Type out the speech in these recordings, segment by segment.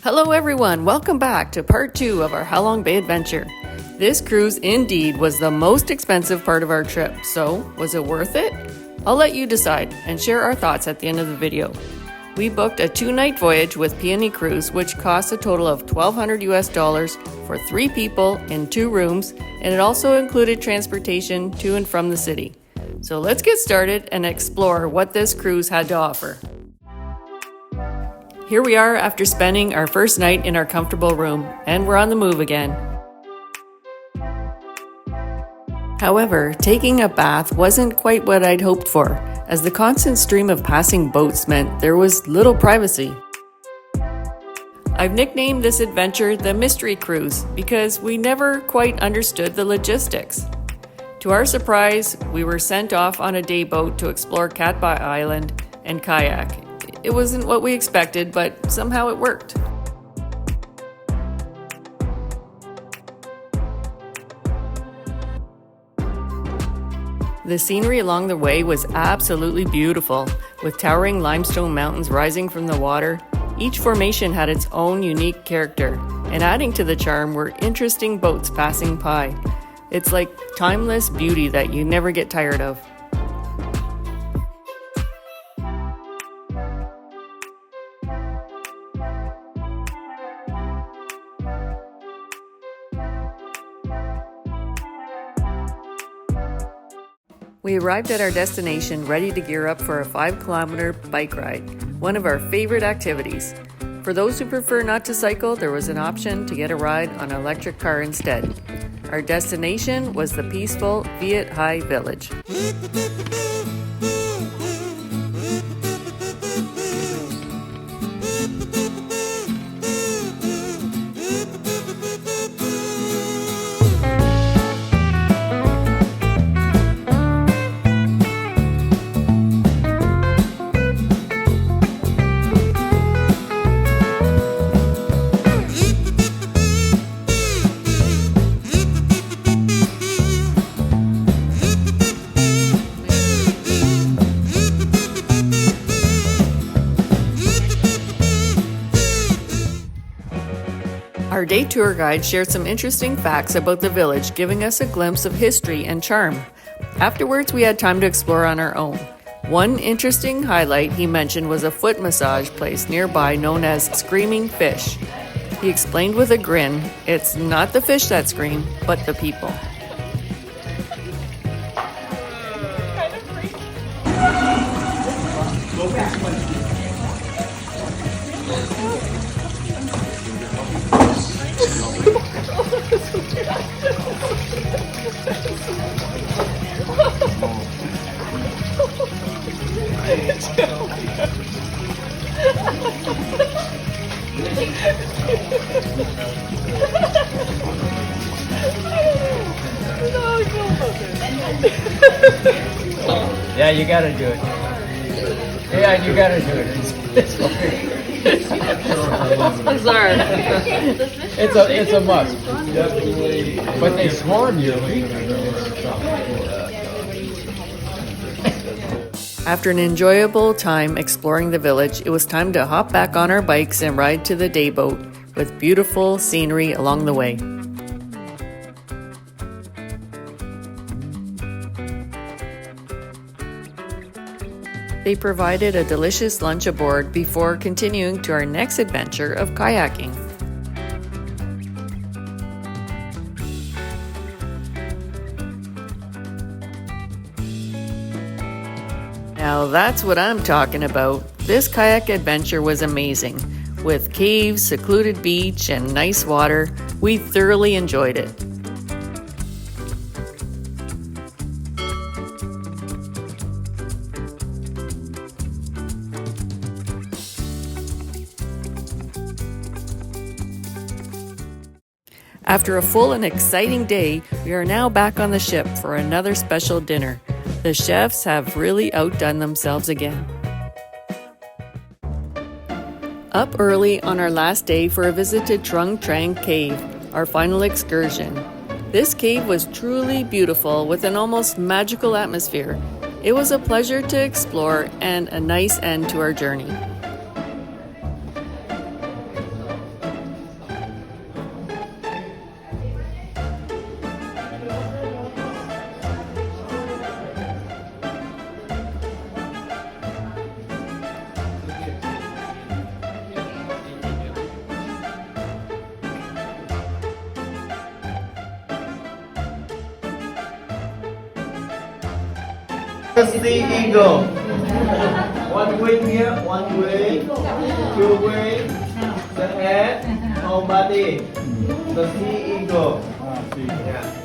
Hello everyone, welcome back to part 2 of our Halong Bay adventure. This cruise indeed was the most expensive part of our trip, so was it worth it? I'll let you decide and share our thoughts at the end of the video. We booked a 2-night voyage with Peony Cruise, which cost a total of $1,200 for 3 people in 2 rooms, and it also included transportation to and from the city. So let's get started and explore what this cruise had to offer. Here we are after spending our first night in our comfortable room, and we're on the move again. However, taking a bath wasn't quite what I'd hoped for, as the constant stream of passing boats meant there was little privacy. I've nicknamed this adventure the Mystery Cruise because we never quite understood the logistics. To our surprise, we were sent off on a day boat to explore Cat Ba Island and kayak. It wasn't what we expected, but somehow it worked. The scenery along the way was absolutely beautiful, with towering limestone mountains rising from the water. Each formation had its own unique character, and adding to the charm were interesting boats passing by. It's like timeless beauty that you never get tired of. We arrived at our destination ready to gear up for a 5-kilometer bike ride, one of our favorite activities. For those who prefer not to cycle, there was an option to get a ride on an electric car instead. Our destination was the peaceful Viet Hai village. Our day tour guide shared some interesting facts about the village, giving us a glimpse of history and charm. Afterwards, we had time to explore on our own. One interesting highlight he mentioned was a foot massage place nearby known as Screaming Fish. He explained with a grin, it's not the fish that scream, but the people. Yeah, you gotta do it. Yeah, you gotta do it. It's a must. But they swarm you. After an enjoyable time exploring the village, it was time to hop back on our bikes and ride to the day boat with beautiful scenery along the way. They provided a delicious lunch aboard before continuing to our next adventure of kayaking. Now that's what I'm talking about. This kayak adventure was amazing. With caves, secluded beach, and nice water, we thoroughly enjoyed it. After a full and exciting day, we are now back on the ship for another special dinner. The chefs have really outdone themselves again. Up early on our last day for a visit to Trung Trang cave, our final excursion. This cave was truly beautiful with an almost magical atmosphere. It was a pleasure to explore and a nice end to our journey. The sea eagle. One wing here, one wing, two wing, the head, whole body. The sea eagle. Yeah.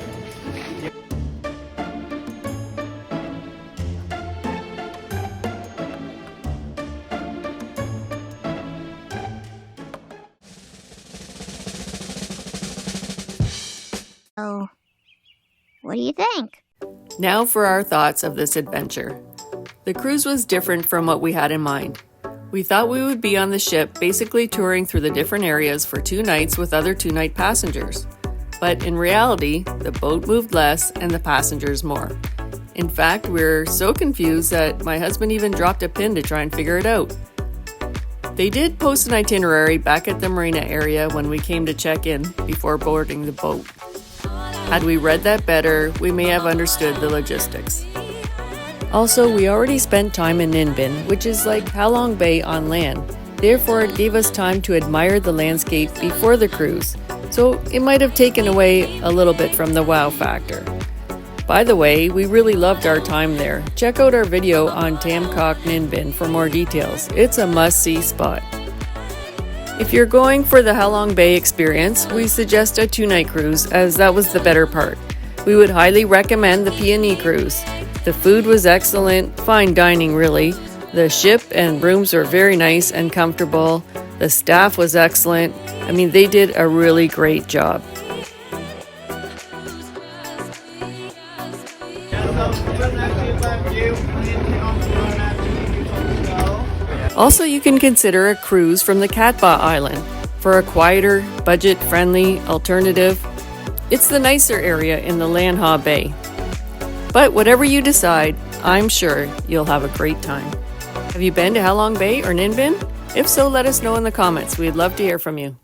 So, what do you think? Now for our thoughts of this adventure. The cruise was different from what we had in mind. We thought we would be on the ship basically touring through the different areas for 2 nights with other 2-night passengers. But in reality, the boat moved less and the passengers more. In fact, we're so confused that my husband even dropped a pin to try and figure it out. They did post an itinerary back at the marina area when we came to check in before boarding the boat. Had we read that better, we may have understood the logistics. Also, we already spent time in Ninh Binh, which is like Halong Bay on land. Therefore, it gave us time to admire the landscape before the cruise, so it might have taken away a little bit from the wow factor. By the way, we really loved our time there. Check out our video on Tam Kok Ninh Binh for more details. It's a must-see spot. If you're going for the Halong Bay experience, we suggest a 2-night cruise, as that was the better part. We would highly recommend the Peony Cruise. The food was excellent, fine dining really. The ship and rooms were very nice and comfortable. The staff was excellent. I mean, they did a really great job. Also, you can consider a cruise from the Cat Ba Island for a quieter, budget-friendly alternative. It's the nicer area in the Lan Ha Bay. But whatever you decide, I'm sure you'll have a great time. Have you been to Halong Bay or Ninh Binh? If so, let us know in the comments. We'd love to hear from you.